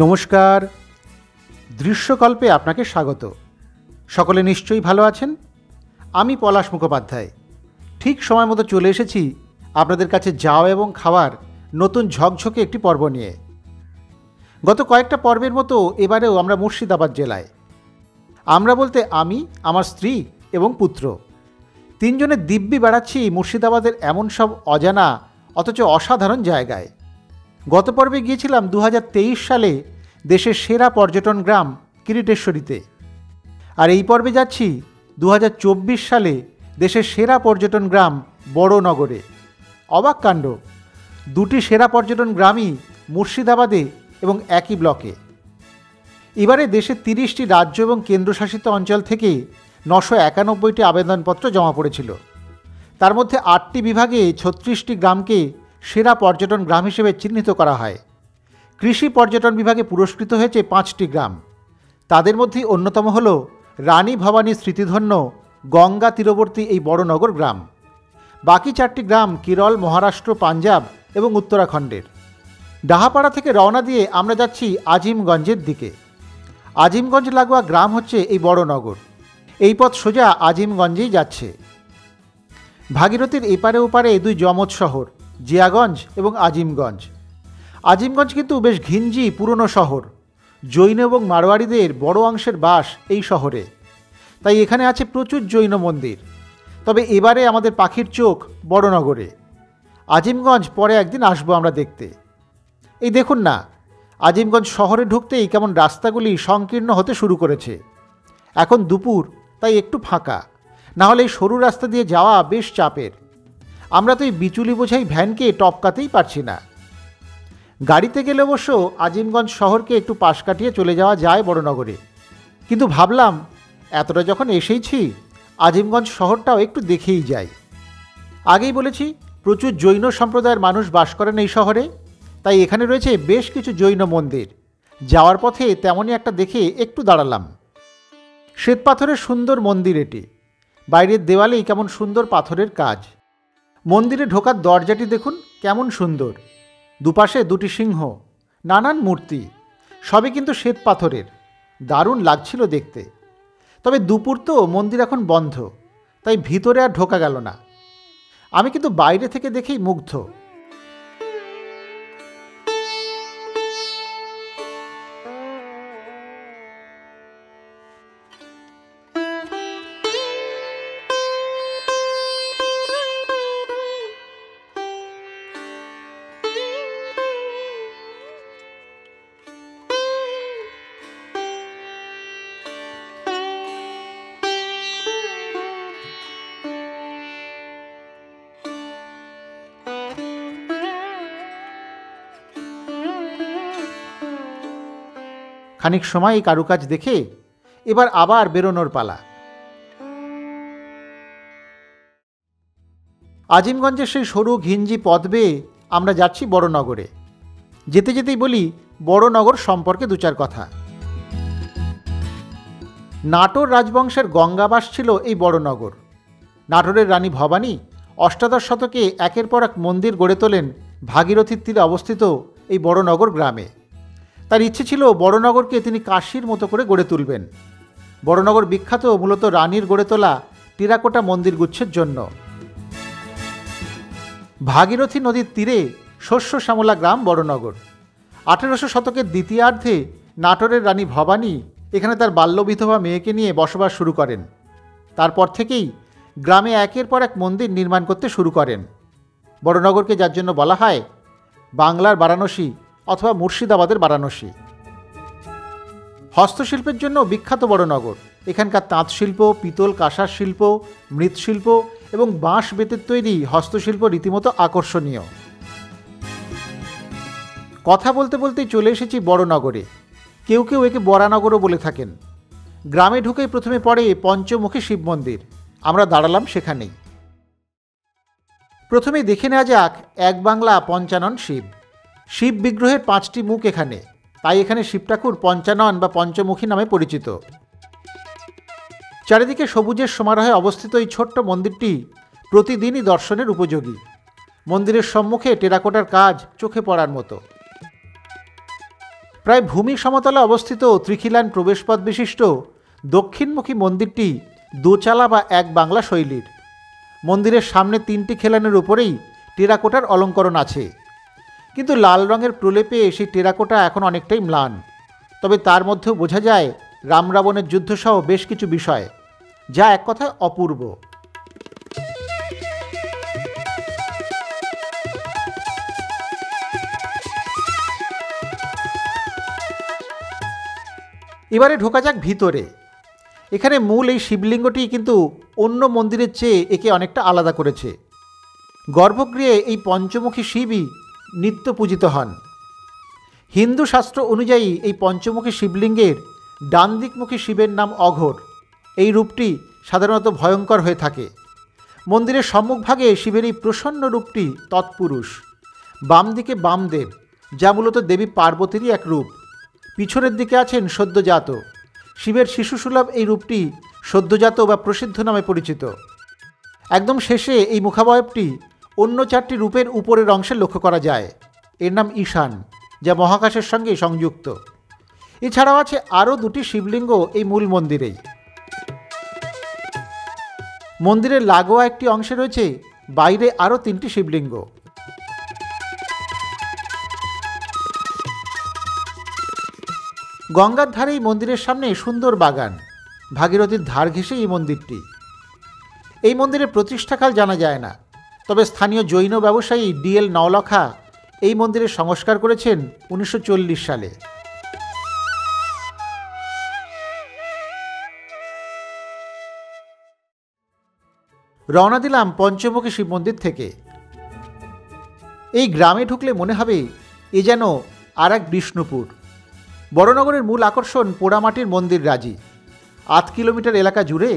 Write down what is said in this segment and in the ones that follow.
নমস্কার, দৃশ্যকল্পে আপনাকে স্বাগত। সকলে নিশ্চয়ই ভালো আছেন। আমি পলাশ মুখোপাধ্যায় ঠিক সময় মতো চলে এসেছি আপনাদের কাছে যাওয়া এবং খাওয়ার নতুন ঝকঝকে একটি পর্ব নিয়ে। গত কয়েকটা পর্বের মতো এবারেও আমরা মুর্শিদাবাদ জেলায়। আমরা বলতে আমি, আমার স্ত্রী এবং পুত্র তিনজনে দিব্যি বেড়াচ্ছি মুর্শিদাবাদের এমন সব অজানা অথচ অসাধারণ জায়গায়। গত পর্বে গিয়েছিলাম 2023 সালে দেশের সেরা পর্যটন গ্রাম কিরিটেশ্বরীতে, আর এই পর্বে যাচ্ছি 2024 সালে দেশের সেরা পর্যটন গ্রাম বড়নগরে। অবাক কাণ্ড, দুটি সেরা পর্যটন গ্রামই মুর্শিদাবাদে এবং একই ব্লকে। এবারে দেশের 30টি রাজ্য এবং কেন্দ্রশাসিত অঞ্চল থেকে 991টি আবেদনপত্র জমা পড়েছিল। তার মধ্যে 8টি বিভাগে 36টি গ্রামকে সেরা পর্যটন গ্রাম হিসেবে চিহ্নিত করা হয়। কৃষি পর্যটন বিভাগে পুরস্কৃত হয়েছে 5টি গ্রাম। তাদের মধ্যে অন্যতম হল রানী ভবানী স্মৃতিধন্য গঙ্গা তীরবর্তী এই বড়নগর গ্রাম। বাকি 4টি গ্রাম কেরল, মহারাষ্ট্র, পাঞ্জাব এবং উত্তরাখণ্ডের। ডাহাপাড়া থেকে রওনা দিয়ে আমরা যাচ্ছি আজিমগঞ্জের দিকে। আজিমগঞ্জ লাগোয়া গ্রাম হচ্ছে এই বড়নগর। এই পথ সোজা আজিমগঞ্জেই যাচ্ছে। ভাগীরথীর এপারে ওপারে দুই যমজ শহর, জিয়াগঞ্জ এবং আজিমগঞ্জ। আজিমগঞ্জ কিন্তু বেশ ঘিঞ্জি পুরনো শহর। জৈন এবং মারোয়ারিদের বড় অংশের বাস এই শহরে, তাই এখানে আছে প্রচুর জৈন মন্দির। তবে এবারে আমাদের পাখির চোখ বড়নগরে। আজিমগঞ্জ পরে একদিন আসবো আমরা দেখতে। এই দেখুন না, আজিমগঞ্জ শহরে ঢুকতেই কেমন রাস্তাগুলি সংকীর্ণ হতে শুরু করেছে। এখন দুপুর, তাই একটু ফাঁকা, নাহলে এই সরু রাস্তা দিয়ে যাওয়া বেশ চাপের। আমরা তো এই বিচুলি বোঝাই ভ্যানকে টপকাতেই পারছি না। গাড়িতে গেলে অবশ্য আজিমগঞ্জ শহরকে একটু পাশ কাটিয়ে চলে যাওয়া যায় বড়নগরে, কিন্তু ভাবলাম এতটা যখন এসেইছি আজিমগঞ্জ শহরটাও একটু দেখেই যাই। আগেই বলেছি প্রচুর জৈন সম্প্রদায়ের মানুষ বাস করেন এই শহরে, তাই এখানে রয়েছে বেশ কিছু জৈন মন্দির। যাওয়ার পথে তেমনই একটা দেখে একটু দাঁড়ালাম। শ্বেতপাথরের সুন্দর মন্দির এটি। বাইরের দেওয়ালেই কেমন সুন্দর পাথরের কাজ। মন্দিরে ঢোকার দরজাটি দেখুন কেমন সুন্দর। দুপাশে দুটি সিংহ, নানান মূর্তি, সবই কিন্তু শ্বেত পাথরের। দারুণ লাগছিল দেখতে। তবে দুপুর তো, মন্দির এখন বন্ধ, তাই ভিতরে আর ঢোকা গেল না। আমি কিন্তু বাইরে থেকে দেখেই মুগ্ধ। খানিক সময় এই কারুকাজ দেখে এবার আবার বেরোনোর পালা। আজিমগঞ্জের সেই সরু ঘিঞ্জি পথ বেয়ে আমরা যাচ্ছি বড়নগরে। যেতে যেতেই বলি বড়নগর সম্পর্কে দু চার কথা। নাটোর রাজবংশের গঙ্গাবাস ছিল এই বড়নগর। নাটোরের রানী ভবানী অষ্টাদশ শতকে একের পর এক মন্দির গড়ে তোলেন ভাগীরথীর তীরে অবস্থিত এই বড়নগর গ্রামে। তার ইচ্ছে ছিল বড়নগরকে তিনি কাশীর মতো করে গড়ে তুলবেন। বড়নগর বিখ্যাত মূলত রানীর গড়ে তোলা টেরাকোটা মন্দির গুচ্ছের জন্য। ভাগীরথী নদীর তীরে শস্য শ্যামলা গ্রাম বড়নগর। 1800 শতকের দ্বিতীয়ার্ধে নাটোরের রানী ভবানী এখানে তার বাল্যবিধবা মেয়েকে নিয়ে বসবাস শুরু করেন। তারপর থেকেই গ্রামে একের পর এক মন্দির নির্মাণ করতে শুরু করেন। বড়নগরকে যার জন্য বলা হয় বাংলার বারাণসী অথবা মুর্শিদাবাদের বারাণসী। হস্তশিল্পের জন্য বিখ্যাত বড়নগর। এখানকার তাঁত শিল্প, পিতল কাঁসার শিল্প, মৃৎশিল্প এবং বাঁশ বেতের তৈরি হস্তশিল্প রীতিমতো আকর্ষণীয়। কথা বলতে বলতেই চলে এসেছি বড়নগরে। কেউ কেউ একে বরানগরও বলে থাকেন। গ্রামে ঢুকেই প্রথমে পড়ে পঞ্চমুখী শিব মন্দির। আমরা দাঁড়ালাম সেখানেই। প্রথমে দেখে নেওয়া যাক এক বাংলা পঞ্চানন শিব। শিব বিগ্রহের 5টি মুখ এখানে, তাই এখানে শিব ঠাকুর পঞ্চানন বা পঞ্চমুখী নামে পরিচিত। চারিদিকে সবুজের সমারোহে অবস্থিত এই ছোট্ট মন্দিরটি প্রতিদিনই দর্শনের উপযোগী। মন্দিরের সম্মুখে টেরাকোটার কাজ চোখে পড়ার মতো। প্রায় ভূমি সমতলে অবস্থিত ত্রিখিলান প্রবেশপথ বিশিষ্ট দক্ষিণমুখী মন্দিরটি দোচালা বা এক বাংলা শৈলীর। মন্দিরের সামনে 3টি খিলানের উপরেই টেরাকোটার অলঙ্করণ আছে, কিন্তু লাল রঙের প্রলেপে সেই টেরাকোটা এখন অনেকটাই ম্লান। তবে তার মধ্যেও বোঝা যায় রাম রাবণের যুদ্ধসহ বেশ কিছু বিষয়, যা এক কথায় অপূর্ব। এবারে ঢোকা যাক ভিতরে। এখানে মূল এই শিবলিঙ্গটি কিন্তু অন্য মন্দিরের চেয়ে একে অনেকটা আলাদা করেছে। গর্ভগৃহে এই পঞ্চমুখী শিবই নিত্য পূজিত হন। হিন্দু শাস্ত্র অনুযায়ী এই পঞ্চমুখী শিবলিঙ্গের ডান দিকমুখী শিবের নাম অঘোর। এই রূপটি সাধারণত ভয়ঙ্কর হয়ে থাকে। মন্দিরের সম্মুখভাগে শিবের এই প্রসন্ন রূপটি তৎপুরুষ। বাম দিকে বামদেব, যা মূলত দেবী পার্বতীরই এক রূপ। পিছনের দিকে আছেন সদ্যজাত। শিবের শিশুসুলভ এই রূপটি সদ্যজাত বা প্রসিদ্ধ নামে পরিচিত। একদম শেষে এই মুখাবয়বটি অন্য 4টি রূপের উপরের অংশে লক্ষ্য করা যায়। এর নাম ঈশান, যা মহাকাশের সঙ্গে সংযুক্ত। এছাড়াও আছে আরও 2টি শিবলিঙ্গ এই মূল মন্দিরেই। মন্দিরের লাগোয়া একটি অংশে রয়েছে বাইরে আরও 3টি শিবলিঙ্গ। গঙ্গার ধারে এই মন্দিরের সামনে সুন্দর বাগান। ভাগীরথীর ধার ঘেঁষে এই মন্দিরটি। এই মন্দিরের প্রতিষ্ঠাকাল জানা যায় না, তবে স্থানীয় জৈন ব্যবসায়ী DL নওলখা এই মন্দিরের সংস্কার করেছেন 1940 সালে। রওনা দিলাম পঞ্চমুখী শিব মন্দির থেকে। এই গ্রামে ঢুকলে মনে হবে এ যেন আর এক বিষ্ণুপুর। বড়নগরের মূল আকর্ষণ পোড়ামাটির মন্দির রাজি। 8 কিলোমিটার এলাকা জুড়ে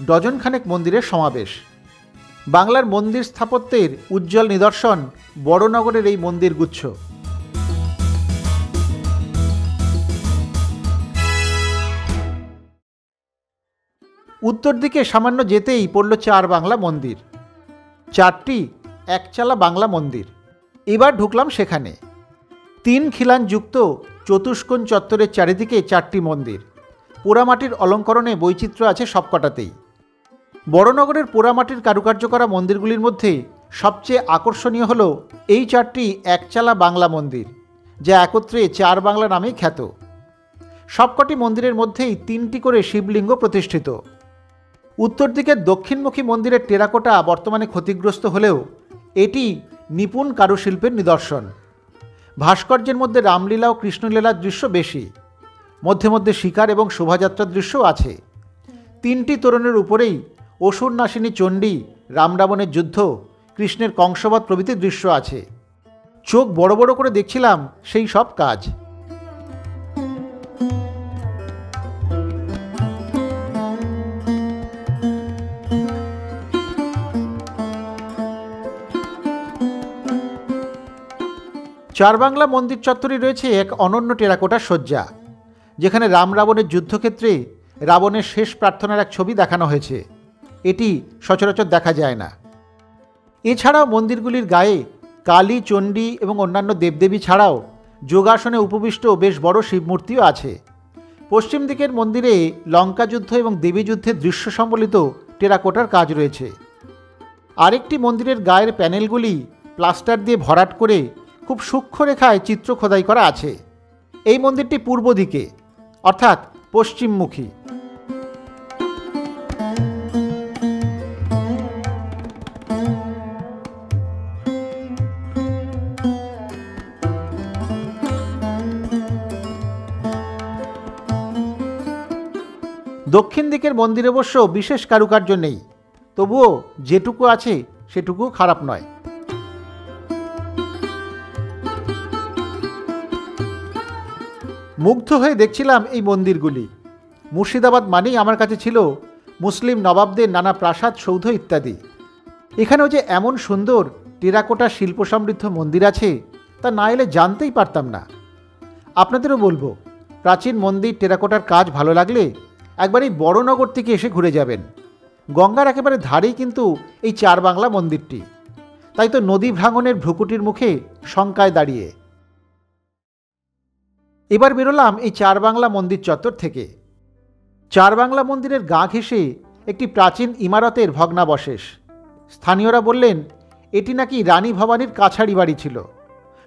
ডজনখানেক মন্দিরের সমাবেশ। বাংলার মন্দির স্থাপত্যের উজ্জ্বল নিদর্শন বড়নগরের এই মন্দির গুচ্ছ। উত্তর দিকে সামান্য যেতেই পড়ল 4 বাংলা মন্দির। 4টি একচালা বাংলা মন্দির। এবার ঢুকলাম সেখানে। 3 খিলান যুক্ত চতুষ্কোণ চত্বরের চারিদিকে 4টি মন্দির। পোড়ামাটির অলঙ্করণে বৈচিত্র্য আছে সবকটাতেই। বড়নগরের পোড়ামাটির কারুকার্য করা মন্দিরগুলির মধ্যে সবচেয়ে আকর্ষণীয় হল এই 4টি একচালা বাংলা মন্দির, যা একত্রে 4 বাংলা নামেই খ্যাত। সবকটি মন্দিরের মধ্যেই 3টি করে শিবলিঙ্গ প্রতিষ্ঠিত। উত্তর দিকের দক্ষিণমুখী মন্দিরের টেরাকোটা বর্তমানে ক্ষতিগ্রস্ত হলেও এটি নিপুণ কারুশিল্পের নিদর্শন। ভাস্কর্যের মধ্যে রামলীলা ও কৃষ্ণলীলার দৃশ্য বেশি। মধ্যে মধ্যে শিকার এবং শোভাযাত্রার দৃশ্যও আছে। 3টি তোরণের উপরেই অসুর নাশিনী চণ্ডী, রাম রাবণের যুদ্ধ, কৃষ্ণের কংসবধ প্রভৃতি দৃশ্য আছে। চোখ বড় বড় করে দেখছিলাম সেই সব কাজ। চার বাংলা মন্দির চত্বরে রয়েছে এক অনন্য টেরাকোটার শয্যা, যেখানে রাম রাবণের যুদ্ধক্ষেত্রে রাবণের শেষ প্রার্থনার এক ছবি দেখানো হয়েছে। এটি সচরাচর দেখা যায় না। এছাড়াও মন্দিরগুলির গায়ে কালী, চণ্ডী এবং অন্যান্য দেবদেবী ছাড়াও যোগাসনে উপবিষ্ট বেশ বড় শিবমূর্তিও আছে। পশ্চিম দিকের মন্দিরে লঙ্কা যুদ্ধ এবং দেবী যুদ্ধের দৃশ্য সম্বলিত টেরাকোটার কাজ রয়েছে। আরেকটি মন্দিরের গায়ের প্যানেলগুলি প্লাস্টার দিয়ে ভরাট করে খুব সূক্ষ্ম রেখায় চিত্র খোদাই করা আছে। এই মন্দিরটি পূর্ব দিকে, অর্থাৎ পশ্চিমমুখী। দক্ষিণ দিকের মন্দিরে অবশ্য বিশেষ কারুকার্য নেই, তবুও যেটুকু আছে সেটুকু খারাপ নয়। মুগ্ধ হয়ে দেখছিলাম এই মন্দিরগুলি। মুর্শিদাবাদ মানেই আমার কাছে ছিল মুসলিম নবাবদের নানা প্রাসাদ, সৌধ ইত্যাদি। এখানেও যে এমন সুন্দর টেরাকোটা শিল্প সমৃদ্ধ মন্দির আছে তা না এলে জানতেই পারতাম না। আপনাদেরও বলবো, প্রাচীন মন্দির টেরাকোটার কাজ ভালো লাগলে একবার এই বড়নগর থেকে এসে ঘুরে যাবেন। গঙ্গার একেবারে ধারেই কিন্তু এই চার বাংলা মন্দিরটি। তাই তো নদী ভাঙনের ভ্রুকুটির মুখে শঙ্কায় দাঁড়িয়ে। এবার বেরোলাম এই চারবাংলা মন্দির চত্বর থেকে। চারবাংলা মন্দিরের গা ঘেঁষে একটি প্রাচীন ইমারতের ভগ্নাবশেষ। স্থানীয়রা বললেন এটি নাকি রানী ভবানীর কাছারি বাড়ি ছিল।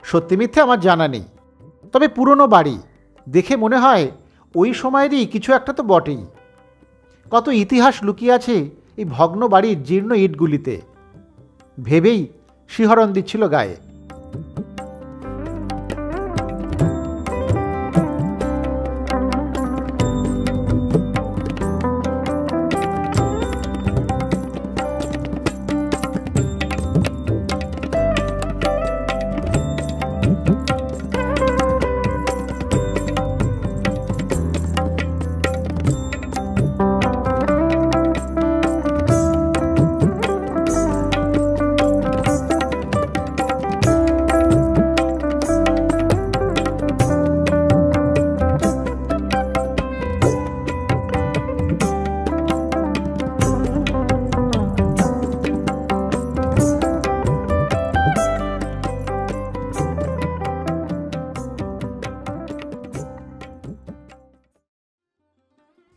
সত্যি মিথ্যে আমার জানা নেই, তবে পুরনো বাড়ি দেখে মনে হয় ওই সময়েরই কিছু একটা তো বটেই। কত ইতিহাস লুকিয়ে আছে এই ভগ্ন বাড়ির জীর্ণ ইটগুলিতে, ভেবেই শিহরণ দিচ্ছিল গায়ে।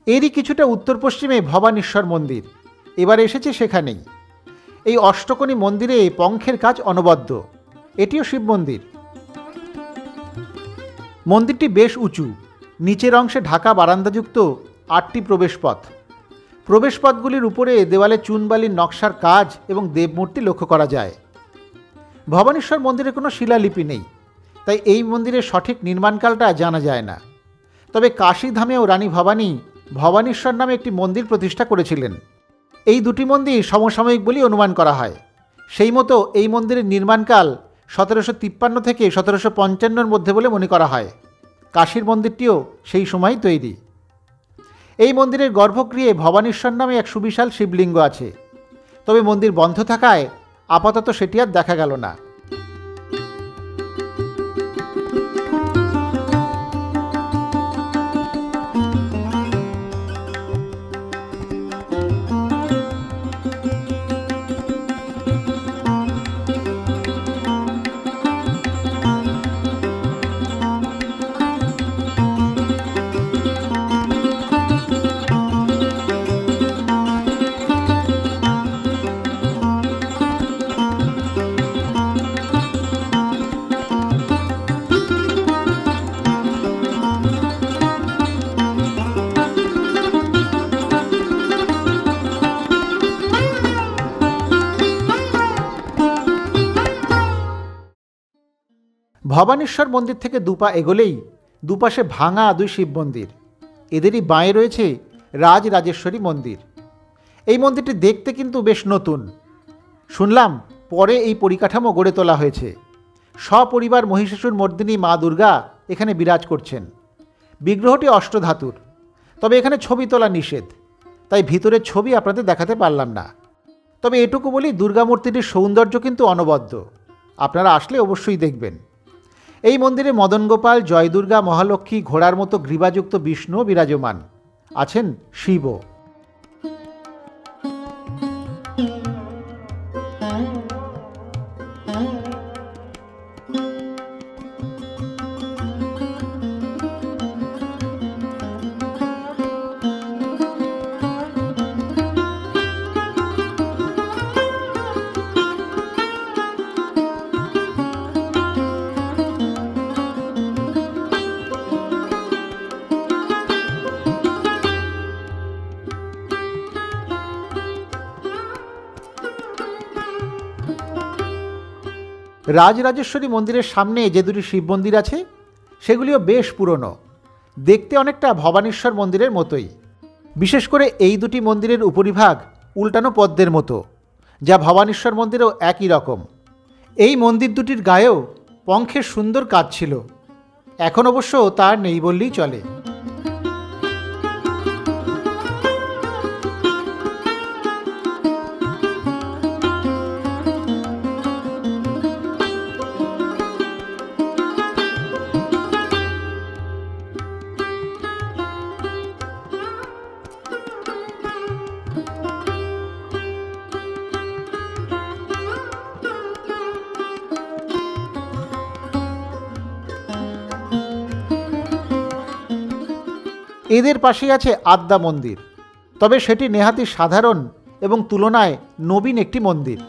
এরই কিছুটা উত্তর পশ্চিমে ভবানীশ্বর মন্দির। এবার এসেছে সেখানেই। এই অষ্টকোণী মন্দিরে পঙ্খের কাজ অনবদ্য। এটিও শিব মন্দির। মন্দিরটি বেশ উঁচু, নিচের অংশে ঢাকা বারান্দাযুক্ত 8টি প্রবেশপথ। প্রবেশপথগুলির উপরে দেওয়ালে চুনবালির নকশার কাজ এবং দেবমূর্তি লক্ষ্য করা যায়। ভবানীশ্বর মন্দিরে কোনো শিলালিপি নেই, তাই এই মন্দিরের সঠিক নির্মাণকালটা জানা যায় না। তবে কাশীধামেও রানী ভবানী ভবানীশ্বর নামে একটি মন্দির প্রতিষ্ঠা করেছিলেন। এই দুটি মন্দির সমসাময়িক বলেই অনুমান করা হয়। সেই মতো এই মন্দিরের নির্মাণকাল 1753 থেকে 1755 মধ্যে বলে মনে করা হয়। কাশীর মন্দিরটিও সেই সময় তৈরি। এই মন্দিরের গর্ভগৃহে ভবানীশ্বর নামে এক সুবিশাল শিবলিঙ্গ আছে, তবে মন্দির বন্ধ থাকায় আপাতত সেটি আর দেখা গেল না। ভবানীশ্বর মন্দির থেকে দুপা এগোলেই দুপাশে ভাঙা দুই শিব মন্দির। এদেরই বাঁয়ে রয়েছে রাজরাজেশ্বরী মন্দির। এই মন্দিরটি দেখতে কিন্তু বেশ নতুন। শুনলাম পরে এই পরিকাঠামো গড়ে তোলা হয়েছে। সপরিবার মহিষাসুর মর্দিনী মা দুর্গা এখানে বিরাজ করছেন। বিগ্রহটি অষ্টধাতুর, তবে এখানে ছবি তোলা নিষেধ, তাই ভিতরের ছবি আপনাদের দেখাতে পারলাম না। তবে এটুকু বলি, দুর্গা মূর্তিটির সৌন্দর্য কিন্তু অনবদ্য। আপনারা আসলে অবশ্যই দেখবেন। এই মন্দিরে মদন গোপাল, জয় দুর্গা, মহালক্ষ্মী, ঘোড়ার মতো গ্রীবাযুক্ত বিষ্ণু বিরাজমান আছেন, শিবও। রাজরাজেশ্বরী মন্দিরের সামনে যে দুটি শিব মন্দির আছে সেগুলিও বেশ পুরনো, দেখতে অনেকটা ভবানীশ্বর মন্দিরের মতোই। বিশেষ করে এই দুটি মন্দিরের উপরিভাগ উল্টানো পদ্মের মতো, যা ভবানীশ্বর মন্দিরেও একই রকম। এই মন্দির দুটির গায়েও পঙ্খের সুন্দর কাজ ছিল, এখন অবশ্য তার নেই বললেই চলে। এদের পাশেই আছে আদ্যা মন্দির, তবে সেটি নেহাতি সাধারণ এবং তুলনায় নবীন একটি মন্দির।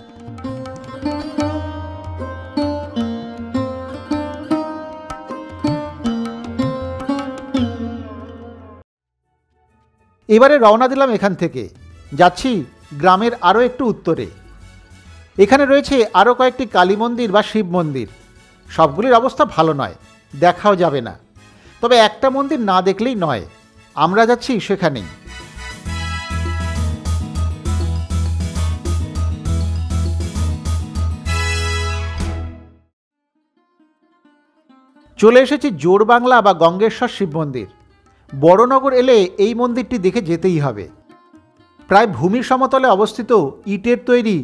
এবারে রওনা দিলাম এখান থেকে, যাচ্ছি গ্রামের আরও একটু উত্তরে। এখানে রয়েছে আরও কয়েকটি কালী মন্দির বা শিব মন্দির। সবগুলির অবস্থা ভালো নয়, দেখাও যাবে না, তবে একটা মন্দির না দেখলেই নয়, আমরা যাচ্ছি সেখানেই। চলে এসেছি জোড়বাংলা বা গঙ্গেশ্বর শিব মন্দির। বড়নগর এলে এই মন্দিরটি দেখে যেতেই হবে। প্রায় ভূমি সমতলে অবস্থিত ইটের তৈরি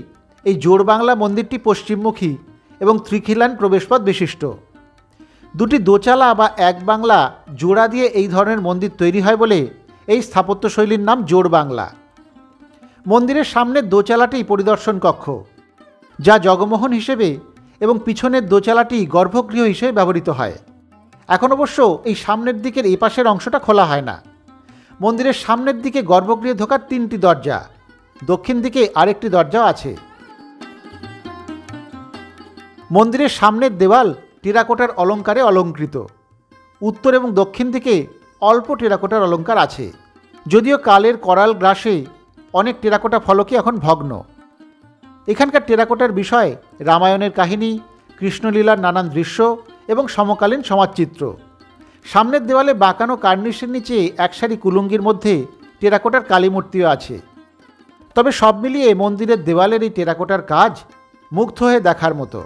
এই জোড়বাংলা মন্দিরটি পশ্চিমমুখী এবং ত্রিখিলান প্রবেশপথ বিশিষ্ট। দুটি দোচালা বা এক বাংলা জোড়া দিয়ে এই ধরনের মন্দির তৈরি হয় বলে এই স্থাপত্যশৈলীর নাম জোড়বাংলা। মন্দিরের সামনের দোচালাটি পরিদর্শন কক্ষ, যা জগমোহন হিসেবে এবং পিছনের দোচালাটি গর্ভগৃহ হিসেবে ব্যবহৃত হয়। এখন অবশ্য এই সামনের দিকের এই পাশের অংশটা খোলা হয় না। মন্দিরের সামনের দিকে গর্ভগৃহে ঢোকার 3টি দরজা, দক্ষিণ দিকে আরেকটি দরজাও আছে। মন্দিরের সামনের দেওয়াল টেরাকোটার অলঙ্কারে অলঙ্কৃত। উত্তর এবং দক্ষিণ দিকে অল্প টেরাকোটার অলঙ্কার আছে, যদিও কালের করাল গ্রাসে অনেক টেরাকোটা ফলকই এখন ভগ্ন। এখানকার টেরাকোটার বিষয় রামায়ণের কাহিনী, কৃষ্ণলীলার নানান দৃশ্য এবং সমকালীন সমাজচিত্র। সামনের দেওয়ালে বাঁকানো কার্নিশের নিচে এক সারি কুলুঙ্গির মধ্যে টেরাকোটার কালীমূর্তিও আছে। তবে সব মিলিয়ে মন্দিরের দেওয়ালের এই টেরাকোটার কাজ মুগ্ধ হয়ে দেখার মতো।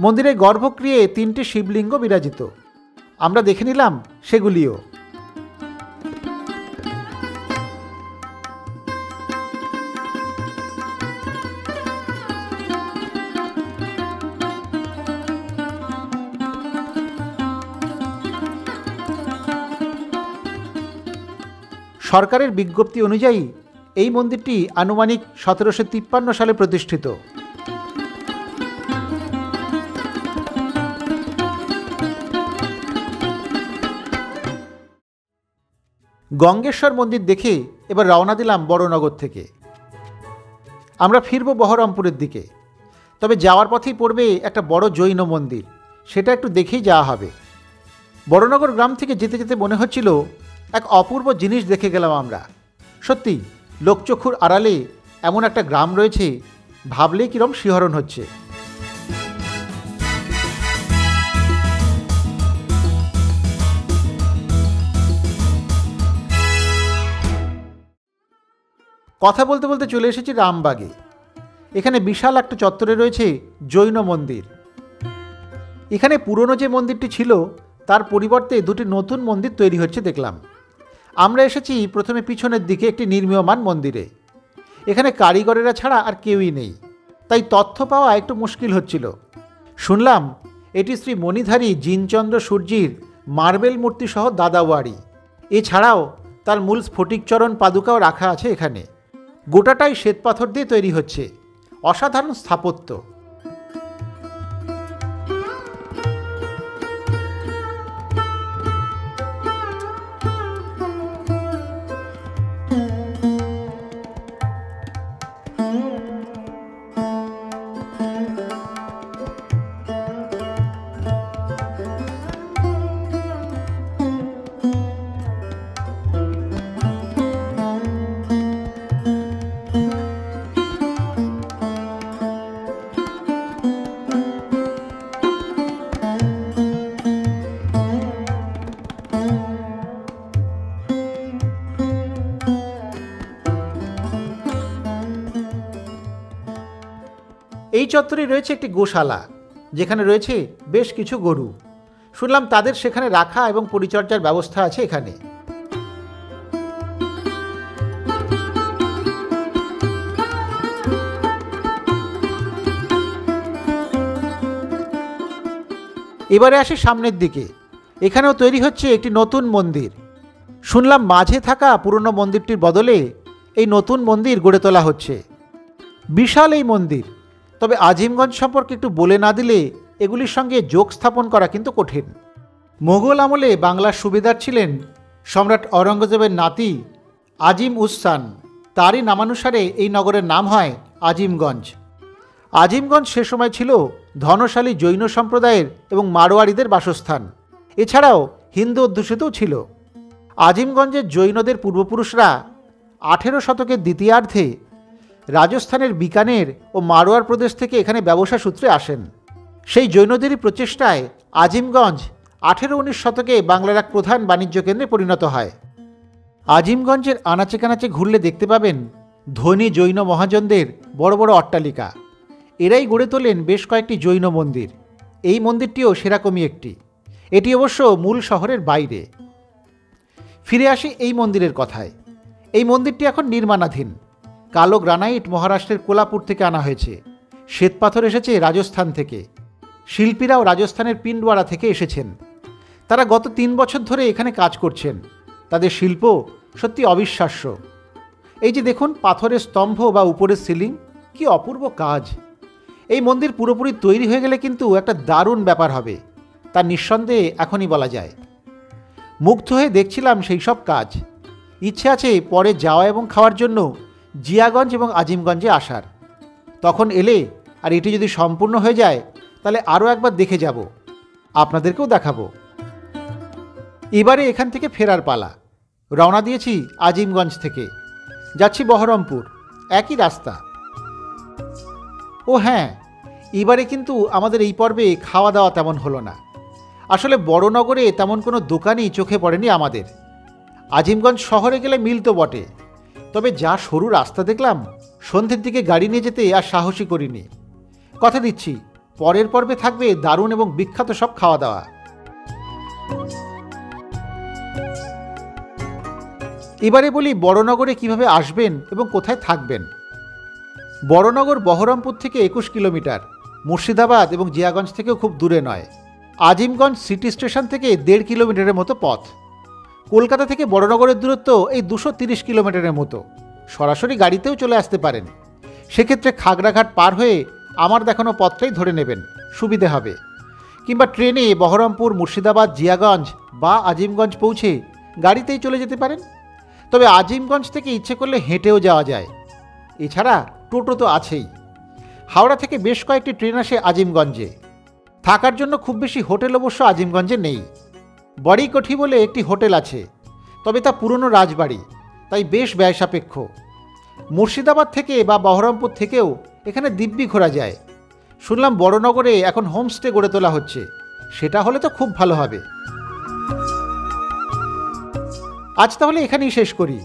মন্দিরের গর্ভগৃহে 3টি শিবলিঙ্গ বিরাজিত, আমরা দেখে নিলাম সেগুলিও। সরকারের বিজ্ঞপ্তি অনুযায়ী এই মন্দিরটি আনুমানিক 1753 সালে প্রতিষ্ঠিত। গঙ্গেশ্বর মন্দির দেখে এবার রওনা দিলাম বড়নগর থেকে। আমরা ফিরব বহরমপুরের দিকে, তবে যাওয়ার পথেই পড়বে একটা বড় জৈন মন্দির, সেটা একটু দেখেই যাওয়া হবে। বড়নগর গ্রাম থেকে যেতে যেতে মনে হচ্ছিল এক অপূর্ব জিনিস দেখে গেলাম আমরা। সত্যি লোকচক্ষুর আড়ালে এমন একটা গ্রাম রয়েছে, ভাবলেই কিরম শিহরণ হচ্ছে। কথা বলতে বলতে চলে এসেছি রামবাগে। এখানে বিশাল একটা চত্বরে রয়েছে জৈন মন্দির। এখানে পুরনো যে মন্দিরটি ছিল তার পরিবর্তে দুটি নতুন মন্দির তৈরি হচ্ছে দেখলাম। আমরা এসেছি প্রথমে পিছনের দিকে একটি নির্মীয়মান মন্দিরে। এখানে কারিগরেরা ছাড়া আর কেউই নেই, তাই তথ্য পাওয়া একটু মুশকিল হচ্ছিল। শুনলাম এটি শ্রী মণিধারী জিনচন্দ্র সূর্যির মার্বেল মূর্তিসহ দাদাওয়াড়ি। এছাড়াও তার মূল স্ফটিকচরণ পাদুকাও রাখা আছে এখানে। গোটাটাই শ্বেতপাথর দিয়ে তৈরি হচ্ছে, অসাধারণ স্থাপত্য। এই চত্বরে রয়েছে একটি গোশালা, যেখানে রয়েছে বেশ কিছু গরু। শুনলাম তাদের সেখানে রাখা এবং পরিচর্যার ব্যবস্থা আছে এখানে। এবারে আসি সামনের দিকে। এখানেও তৈরি হচ্ছে একটি নতুন মন্দির। শুনলাম মাঝে থাকা পুরনো মন্দিরটির বদলে এই নতুন মন্দির গড়ে তোলা হচ্ছে। বিশাল এই মন্দির, তবে আজিমগঞ্জ সম্পর্কে একটু বলে না দিলে এগুলির সঙ্গে যোগ স্থাপন করা কিন্তু কঠিন। মোগল আমলে বাংলার সুবেদার ছিলেন সম্রাট অরঙ্গজেবের নাতি আজিম উস-শান। তারই নামানুসারে এই নগরের নাম হয় আজিমগঞ্জ। আজিমগঞ্জ সে সময় ছিল ধনশালী জৈন সম্প্রদায়ের এবং মারোয়ারিদের বাসস্থান। এছাড়াও হিন্দু অধ্যুষিতও ছিল। আজিমগঞ্জের জৈনদের পূর্বপুরুষরা 18 শতকের দ্বিতীয়ার্ধে রাজস্থানের বিকানের ও মারোয়ার প্রদেশ থেকে এখানে ব্যবসা সূত্রে আসেন। সেই জৈনদেরই প্রচেষ্টায় আজিমগঞ্জ 18-19 শতকে বাংলার এক প্রধান বাণিজ্য কেন্দ্রে পরিণত হয়। আজিমগঞ্জের আনাচে কানাচে ঘুরলে দেখতে পাবেন ধনী জৈন মহাজনদের বড় বড় অট্টালিকা। এরাই গড়ে তোলেন বেশ কয়েকটি জৈন মন্দির। এই মন্দিরটিও সেরকমই একটি। এটি অবশ্য মূল শহরের বাইরে। ফিরে আসি এই মন্দিরের কথায়। এই মন্দিরটি এখন নির্মাণাধীন। কালো গ্রানাইট মহারাষ্ট্রের কোলাপুর থেকে আনা হয়েছে। শ্বেতপাথর এসেছে রাজস্থান থেকে। শিল্পীরাও রাজস্থানের পিন্ডওয়ারা থেকে এসেছেন। তারা গত 3 বছর ধরে এখানে কাজ করছেন। তাদের শিল্প সত্যি অবিশ্বাস্য। এই যে দেখুন পাথরের স্তম্ভ বা উপরের সিলিং, কি অপূর্ব কাজ। এই মন্দির পুরোপুরি তৈরি হয়ে গেলে কিন্তু একটা দারুণ ব্যাপার হবে, তা নিঃসন্দেহে এখনই বলা যায়। মুগ্ধ হয়ে দেখছিলাম সেই সব কাজ। ইচ্ছে আছে পরে যাওয়া এবং খাওয়ার জন্য জিয়াগঞ্জ এবং আজিমগঞ্জে আসার। তখন এলে আর এটি যদি সম্পূর্ণ হয়ে যায় তাহলে আরও একবার দেখে যাব, আপনাদেরকেও দেখাবো। এবারে এখান থেকে ফেরার পালা। রওনা দিয়েছি আজিমগঞ্জ থেকে, যাচ্ছি বহরমপুর, একই রাস্তা। ও হ্যাঁ, এবারে কিন্তু আমাদের এই পর্বে খাওয়া দাওয়া তেমন হলো না। আসলে বড় নগরে তেমন কোনো দোকানই চোখে পড়েনি আমাদের। আজিমগঞ্জ শহরে গেলে মিল তো বটে, তবে যা সরু রাস্তা দেখলাম, সন্ধ্যের দিকে গাড়ি নিয়ে যেতে আর সাহসই করিনি। কথা দিচ্ছি পরের পর্বে থাকবে দারুণ এবং বিখ্যাত সব খাওয়া দাওয়া। এবারে বলি বড়নগরে কিভাবে আসবেন এবং কোথায় থাকবেন। বড়নগর বহরমপুর থেকে 21 কিলোমিটার, মুর্শিদাবাদ এবং জিয়াগঞ্জ থেকেও খুব দূরে নয়। আজিমগঞ্জ সিটি স্টেশন থেকে 1.5 কিলোমিটারের মতো পথ। কলকাতা থেকে বড়নগরের দূরত্ব এই 230 কিলোমিটারের মতো। সরাসরি গাড়িতেও চলে আসতে পারেন। সেক্ষেত্রে খাগড়াঘাট পার হয়ে আমার দেখানো পথটাই ধরে নেবেন, সুবিধে হবে। কিংবা ট্রেনে বহরমপুর, মুর্শিদাবাদ, জিয়াগঞ্জ বা আজিমগঞ্জ পৌঁছে গাড়িতেই চলে যেতে পারেন। তবে আজিমগঞ্জ থেকে ইচ্ছে করলে হেঁটেও যাওয়া যায়। এছাড়া টোটো তো আছেই। হাওড়া থেকে বেশ কয়েকটি ট্রেন আসে আজিমগঞ্জে। থাকার জন্য খুব বেশি হোটেল অবশ্য আজিমগঞ্জে নেই। বড়িকঠি বলে একটি হোটেল আছে, তবে তা পুরনো রাজবাড়ি, তাই বেশ ব্যয় সাপেক্ষ। মুর্শিদাবাদ থেকে বা বহরমপুর থেকেও এখানে দিব্যি ঘোরা যায়। শুনলাম বড়নগরে এখন হোমস্টে গড়ে তোলা হচ্ছে, সেটা হলে তো খুব ভালো হবে। আজ তাহলে এখানেই শেষ করি।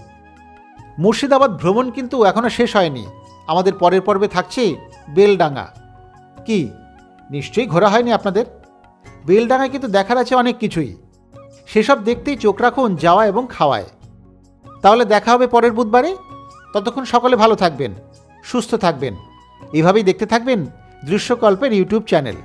মুর্শিদাবাদ ভ্রমণ কিন্তু এখনও শেষ হয়নি। আমাদের পরের পর্বে থাকছে বেলডাঙ্গা। কি নিশ্চয়ই ঘোরা হয়নি আপনাদের? বেলডাঙ্গায় কিন্তু দেখার আছে অনেক কিছুই। সেসব দেখতেই চোখ রাখুন যাওয়া এবং খাওয়ায়। তাহলে দেখা হবে পরের বুধবারে। ততক্ষণ সকলে ভালো থাকবেন, সুস্থ থাকবেন। এভাবেই দেখতে থাকবেন দৃশ্যকল্পের ইউটিউব চ্যানেল।